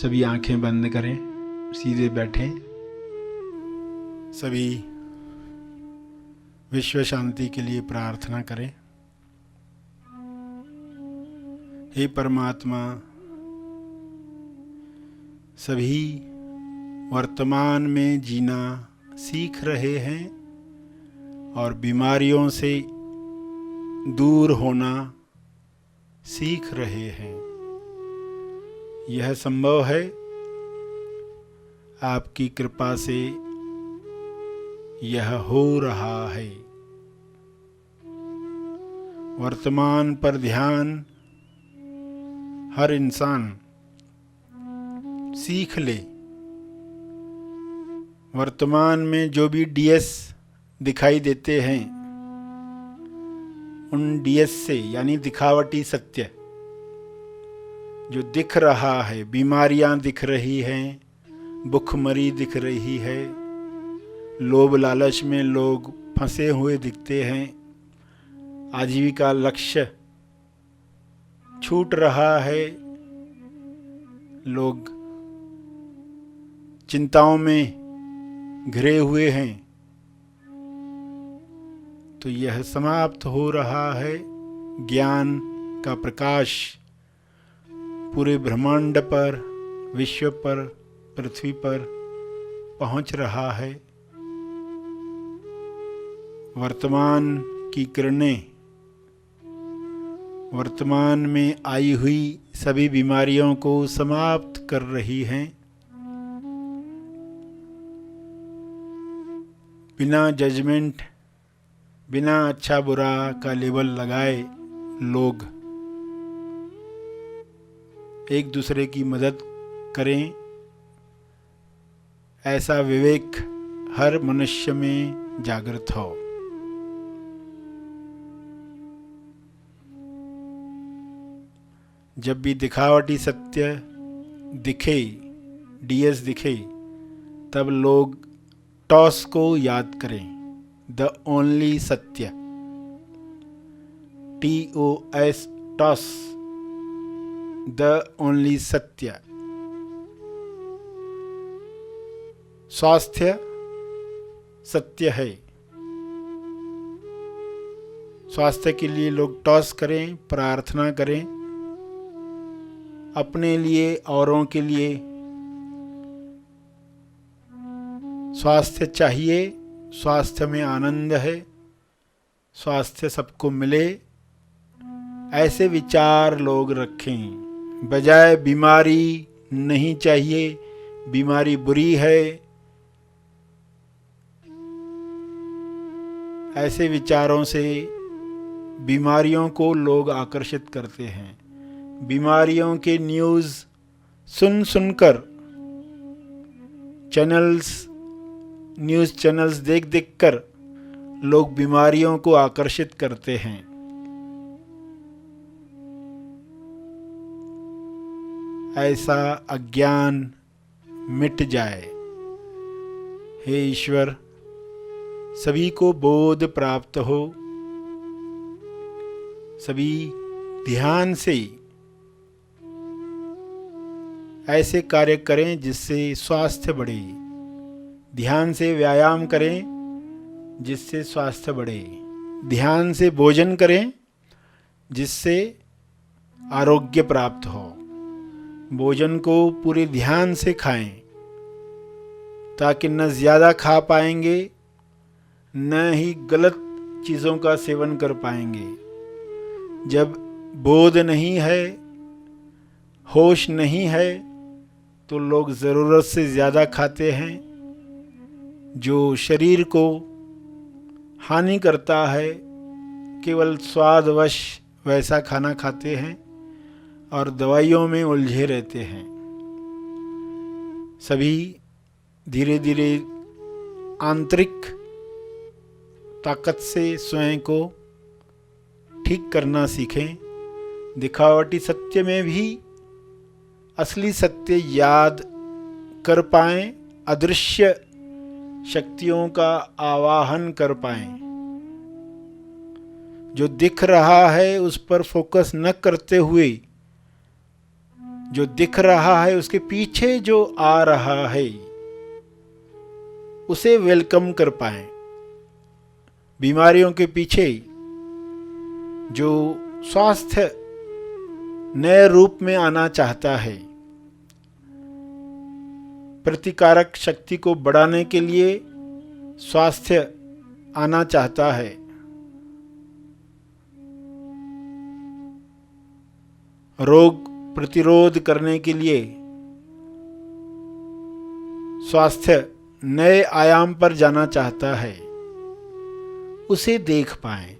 सभी आंखें बंद करें, सीधे बैठें। सभी विश्व शांति के लिए प्रार्थना करें। हे परमात्मा, सभी वर्तमान में जीना सीख रहे हैं और बीमारियों से दूर होना सीख रहे हैं। यह संभव है आपकी कृपा से, यह हो रहा है। वर्तमान पर ध्यान हर इंसान सीख ले। वर्तमान में जो भी डीएस दिखाई देते हैं, उन डीएस से यानी दिखावटी सत्य जो दिख रहा है, बीमारियां दिख रही हैं, भुखमरी दिख रही है, लोभ लालच में लोग फंसे हुए दिखते हैं, आजीविका लक्ष्य छूट रहा है, लोग चिंताओं में घिरे हुए हैं, तो यह समाप्त हो रहा है। ज्ञान का प्रकाश पूरे ब्रह्मांड पर, विश्व पर, पृथ्वी पर पहुंच रहा है। वर्तमान की किरणें वर्तमान में आई हुई सभी बीमारियों को समाप्त कर रही हैं। बिना जजमेंट, बिना अच्छा बुरा का लेबल लगाए लोग एक दूसरे की मदद करें, ऐसा विवेक हर मनुष्य में जागृत हो। जब भी दिखावटी सत्य दिखे, डीएस दिखे, तब लोग टॉस को याद करें, द ओनली सत्य, TOS, टॉस, द ओनली सत्य। स्वास्थ्य सत्य है। स्वास्थ्य के लिए लोग टॉस करें, प्रार्थना करें, अपने लिए, औरों के लिए। स्वास्थ्य चाहिए, स्वास्थ्य में आनंद है, स्वास्थ्य सबको मिले, ऐसे विचार लोग रखें। बजाय बीमारी नहीं चाहिए, बीमारी बुरी है, ऐसे विचारों से बीमारियों को लोग आकर्षित करते हैं। बीमारियों के न्यूज़ सुन सुनकर, न्यूज़ चैनल्स देख देख कर लोग बीमारियों को आकर्षित करते हैं। ऐसा अज्ञान मिट जाए। हे ईश्वर, सभी को बोध प्राप्त हो, सभी ध्यान से ऐसे कार्य करें जिससे स्वास्थ्य बढ़े। ध्यान से व्यायाम करें जिससे स्वास्थ्य बढ़े। ध्यान से भोजन करें जिससे आरोग्य प्राप्त हो। भोजन को पूरे ध्यान से खाएं, ताकि न ज़्यादा खा पाएंगे, न ही गलत चीज़ों का सेवन कर पाएंगे। जब बोध नहीं है, होश नहीं है, तो लोग ज़रूरत से ज़्यादा खाते हैं, जो शरीर को हानि करता है। केवल स्वादवश वैसा खाना खाते हैं और दवाइयों में उलझे रहते हैं। सभी धीरे धीरे आंतरिक ताकत से स्वयं को ठीक करना सीखें। दिखावटी सत्य में भी असली सत्य याद कर पाएं, अदृश्य शक्तियों का आवाहन कर पाएं। जो दिख रहा है उस पर फोकस न करते हुए जो दिख रहा है उसके पीछे जो आ रहा है उसे वेलकम कर पाएं। बीमारियों के पीछे जो स्वास्थ्य नए रूप में आना चाहता है, प्रतिकारक शक्ति को बढ़ाने के लिए स्वास्थ्य आना चाहता है, रोग प्रतिरोध करने के लिए स्वास्थ्य नए आयाम पर जाना चाहता है, उसे देख पाएं।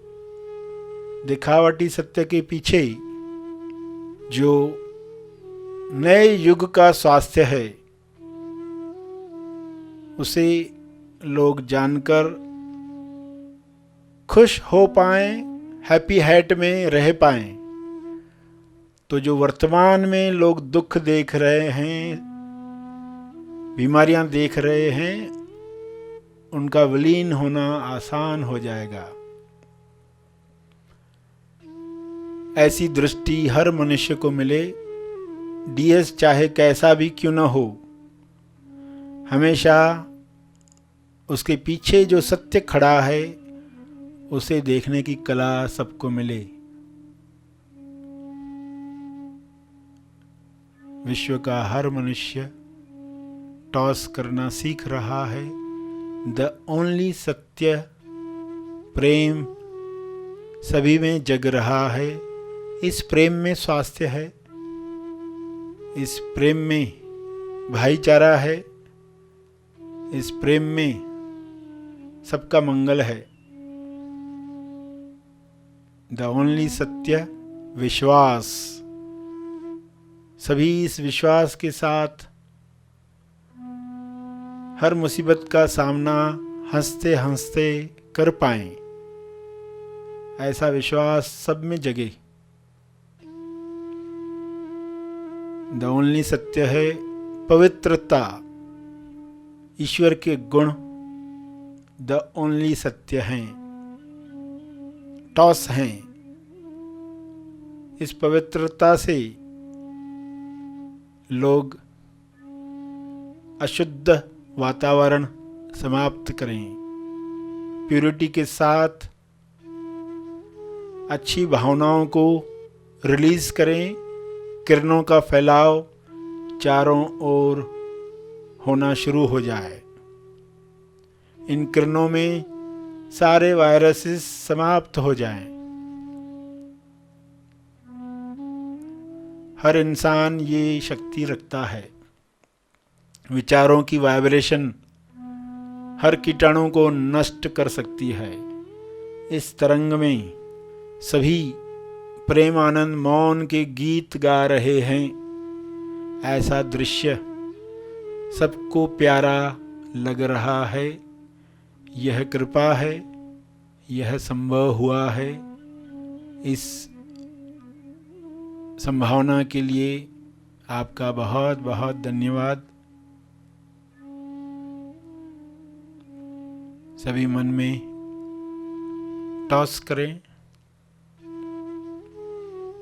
दिखावटी सत्य के पीछे जो नए युग का स्वास्थ्य है उसे लोग जानकर खुश हो पाएं, हैप्पी हैट में रह पाएं। तो जो वर्तमान में लोग दुख देख रहे हैं, बीमारियां देख रहे हैं, उनका विलीन होना आसान हो जाएगा। ऐसी दृष्टि हर मनुष्य को मिले, डीएस चाहे कैसा भी क्यों न हो, हमेशा उसके पीछे जो सत्य खड़ा है उसे देखने की कला सबको मिले। विश्व का हर मनुष्य टॉस करना सीख रहा है। द ओनली सत्य प्रेम सभी में जग रहा है। इस प्रेम में स्वास्थ्य है, इस प्रेम में भाईचारा है, इस प्रेम में सबका मंगल है। द ओनली सत्य विश्वास, सभी इस विश्वास के साथ हर मुसीबत का सामना हंसते हंसते कर पाएं, ऐसा विश्वास सब में जगे। द ओनली सत्य है पवित्रता, ईश्वर के गुण द ओनली सत्य हैं, टॉस हैं। इस पवित्रता से लोग अशुद्ध वातावरण समाप्त करें, प्यूरिटी के साथ अच्छी भावनाओं को रिलीज करें, किरणों का फैलाव चारों ओर होना शुरू हो जाए। इन किरणों में सारे वायरसेस समाप्त हो जाएं। हर इंसान ये शक्ति रखता है। विचारों की वाइब्रेशन हर कीटाणु को नष्ट कर सकती है। इस तरंग में सभी प्रेम आनंद मौन के गीत गा रहे हैं। ऐसा दृश्य सबको प्यारा लग रहा है। यह कृपा है, यह संभव हुआ है। इस संभावना के लिए आपका बहुत बहुत धन्यवाद। सभी मन में टॉस करें,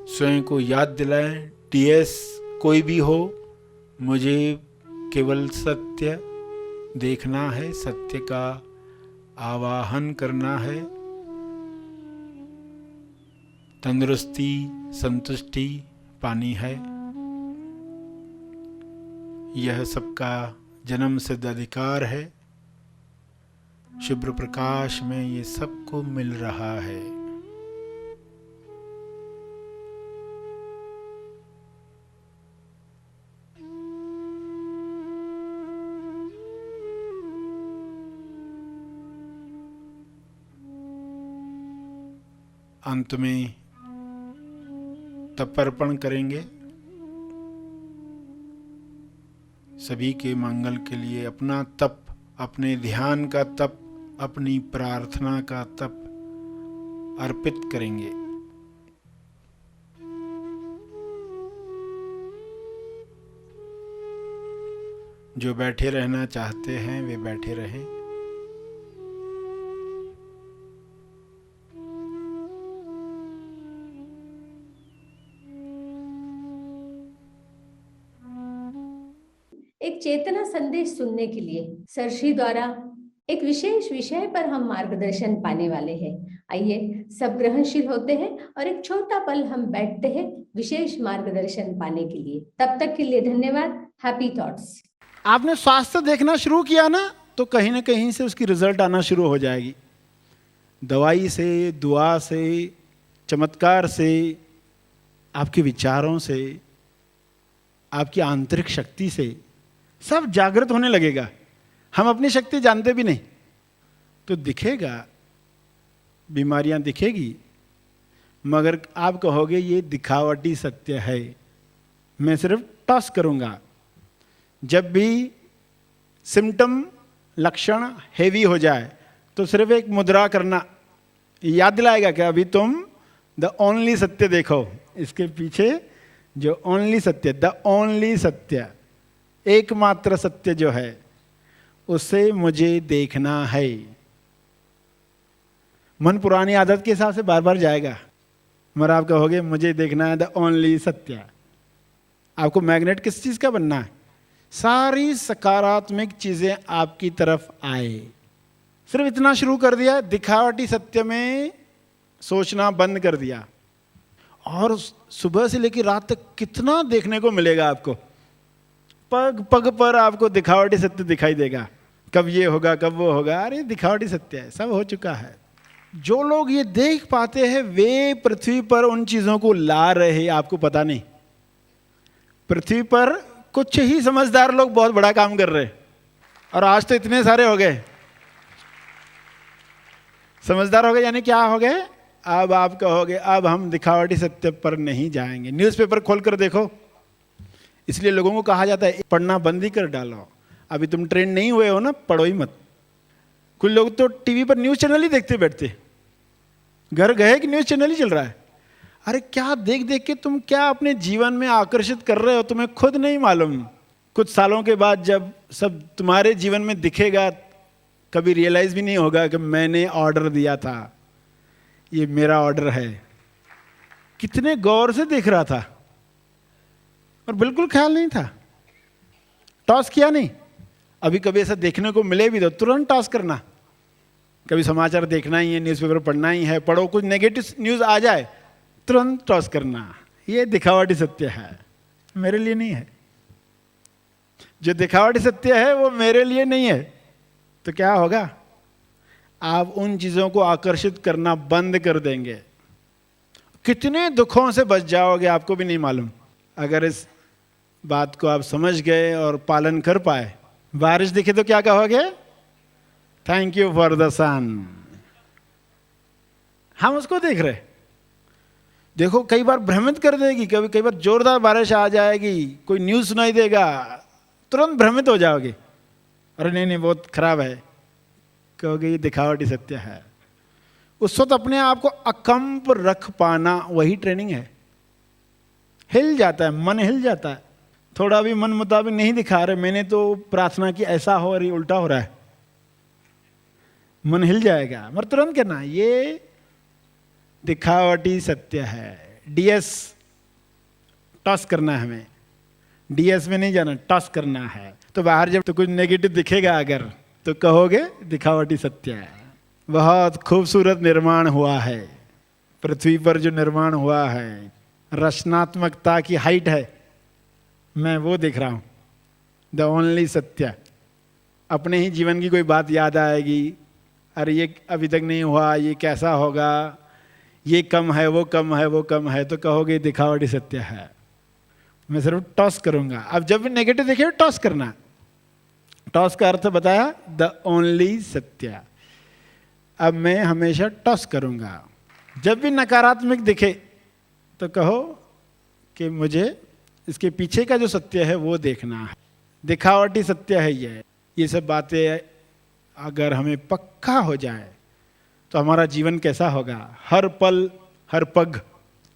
स्वयं को याद दिलाएं, टीएस कोई भी हो, मुझे केवल सत्य देखना है, सत्य का आवाहन करना है। तंदुरुस्ती संतुष्टि पानी है। यह सबका जन्म सिद्ध अधिकार है। शुभ्र प्रकाश में ये सबको मिल रहा है। अंत में तर्पण करेंगे। सभी के मंगल के लिए अपना तप, अपने ध्यान का तप, अपनी प्रार्थना का तप अर्पित करेंगे। जो बैठे रहना चाहते हैं वे बैठे रहें। एक चेतना संदेश सुनने के लिए सरश्री द्वारा एक विशेष विषय पर हम मार्गदर्शन पाने वाले हैं। आइए सब ग्रहणशील होते हैं और एक छोटा पल हम बैठते हैं विशेष मार्गदर्शन पाने के लिए। तब तक के लिए धन्यवाद। Happy thoughts. आपने स्वास्थ्य देखना शुरू किया ना, तो कहीं ना कहीं से उसकी रिजल्ट आना शुरू हो जाएगी। दवाई से, दुआ से, चमत्कार से, आपके विचारों से, आपकी आंतरिक शक्ति से सब जागृत होने लगेगा। हम अपनी शक्ति जानते भी नहीं, तो दिखेगा, बीमारियां दिखेगी, मगर आप कहोगे ये दिखावटी सत्य है, मैं सिर्फ टॉस करूंगा। जब भी सिम्टम, लक्षण हेवी हो जाए तो सिर्फ एक मुद्रा करना, याद दिलाएगा कि अभी तुम द ओनली सत्य देखो। इसके पीछे जो ओनली सत्य, द ओनली सत्य, एकमात्र सत्य जो है, उसे मुझे देखना है। मन पुरानी आदत के हिसाब से बार बार जाएगा, मगर आप कहोगे मुझे देखना है द ओनली सत्य। आपको मैग्नेट किस चीज का बनना है? सारी सकारात्मक चीजें आपकी तरफ आए। सिर्फ इतना शुरू कर दिया, दिखावटी सत्य में सोचना बंद कर दिया, और सुबह से लेकर रात तक कितना देखने को मिलेगा आपको। पग पग पर आपको दिखावटी सत्य दिखाई देगा। कब ये होगा, कब वो होगा, अरे दिखावटी सत्य है, सब हो चुका है। जो लोग ये देख पाते हैं वे पृथ्वी पर उन चीजों को ला रहे, आपको पता नहीं। पृथ्वी पर कुछ ही समझदार लोग बहुत बड़ा काम कर रहे हैं, और आज तो इतने सारे हो गए। समझदार हो गए यानी क्या हो गए? अब आप कहोगे अब हम दिखावटी सत्य पर नहीं जाएंगे। न्यूज़पेपर खोलकर देखो, इसलिए लोगों को कहा जाता है पढ़ना बंद ही कर डालो। अभी तुम ट्रेंड नहीं हुए हो ना, पढ़ो ही मत। कुछ लोग तो टीवी पर न्यूज़ चैनल ही देखते बैठते, घर गए कि न्यूज़ चैनल ही चल रहा है। अरे क्या देख देख के तुम क्या अपने जीवन में आकर्षित कर रहे हो, तुम्हें खुद नहीं मालूम। कुछ सालों के बाद जब सब तुम्हारे जीवन में दिखेगा, कभी रियलाइज भी नहीं होगा कि मैंने ऑर्डर दिया था, ये मेरा ऑर्डर है। कितने गौर से देख रहा था और बिल्कुल ख्याल नहीं था, टॉस किया नहीं। अभी कभी ऐसा देखने को मिले भी तो तुरंत टॉस करना। कभी समाचार देखना ही है, न्यूज़पेपर पढ़ना ही है, पढ़ो, कुछ नेगेटिव न्यूज़ आ जाए तुरंत टॉस करना। ये दिखावटी सत्य है, मेरे लिए नहीं है। जो दिखावटी सत्य है वो मेरे लिए नहीं है। तो क्या होगा? आप उन चीजों को आकर्षित करना बंद कर देंगे। कितने दुखों से बच जाओगे आपको भी नहीं मालूम, अगर इस बात को आप समझ गए और पालन कर पाए। बारिश दिखे तो क्या कहोगे? थैंक यू फॉर द सन। हम उसको देख रहे। देखो कई बार भ्रमित कर देगी, कई बार जोरदार बारिश आ जाएगी, कोई न्यूज़ सुनाई देगा, तुरंत भ्रमित हो जाओगे। अरे नहीं नहीं बहुत खराब है, कहोगे ये दिखावटी सत्य है। उस वक्त अपने आप को अकंप रख पाना वही ट्रेनिंग है। हिल जाता है, मन हिल जाता है। थोड़ा भी मन मुताबिक नहीं दिखा रहे, मैंने तो प्रार्थना की ऐसा हो रही, उल्टा हो रहा है, मन हिल जाएगा। मगर तुरंत कहना ये दिखावटी सत्य है। डीएस टॉस करना है हमें, डीएस में नहीं जाना, टॉस करना है। तो बाहर जब तो कुछ नेगेटिव दिखेगा अगर, तो कहोगे दिखावटी सत्य है। बहुत खूबसूरत निर्माण हुआ है पृथ्वी पर, जो निर्माण हुआ है रचनात्मकता की हाइट है, मैं वो देख रहा हूँ। द ओनली सत्य। अपने ही जीवन की कोई बात याद आएगी, अरे ये अभी तक नहीं हुआ, ये कैसा होगा, ये कम है, वो कम है, वो कम है, तो कहोगे दिखावटी सत्य है। मैं सिर्फ टॉस करूंगा। अब जब भी नेगेटिव देखे टॉस करना। टॉस का अर्थ बताया द ओनली सत्य। अब मैं हमेशा टॉस करूंगा। जब भी नकारात्मक दिखे तो कहो कि मुझे इसके पीछे का जो सत्य है वो देखना है। दिखावटी सत्य है ये सब बातें अगर हमें पक्का हो जाए तो हमारा जीवन कैसा होगा? हर पल हर पग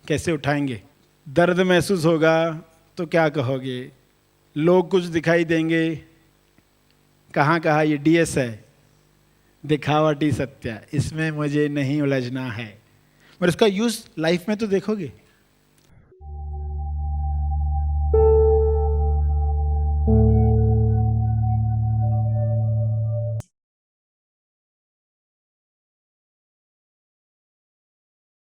कैसे उठाएंगे? दर्द महसूस होगा तो क्या कहोगे? लोग कुछ दिखाई देंगे, कहाँ कहाँ ये डीएस है, दिखावटी सत्य, इसमें मुझे नहीं उलझना है। पर इसका यूज लाइफ में तो देखोगे।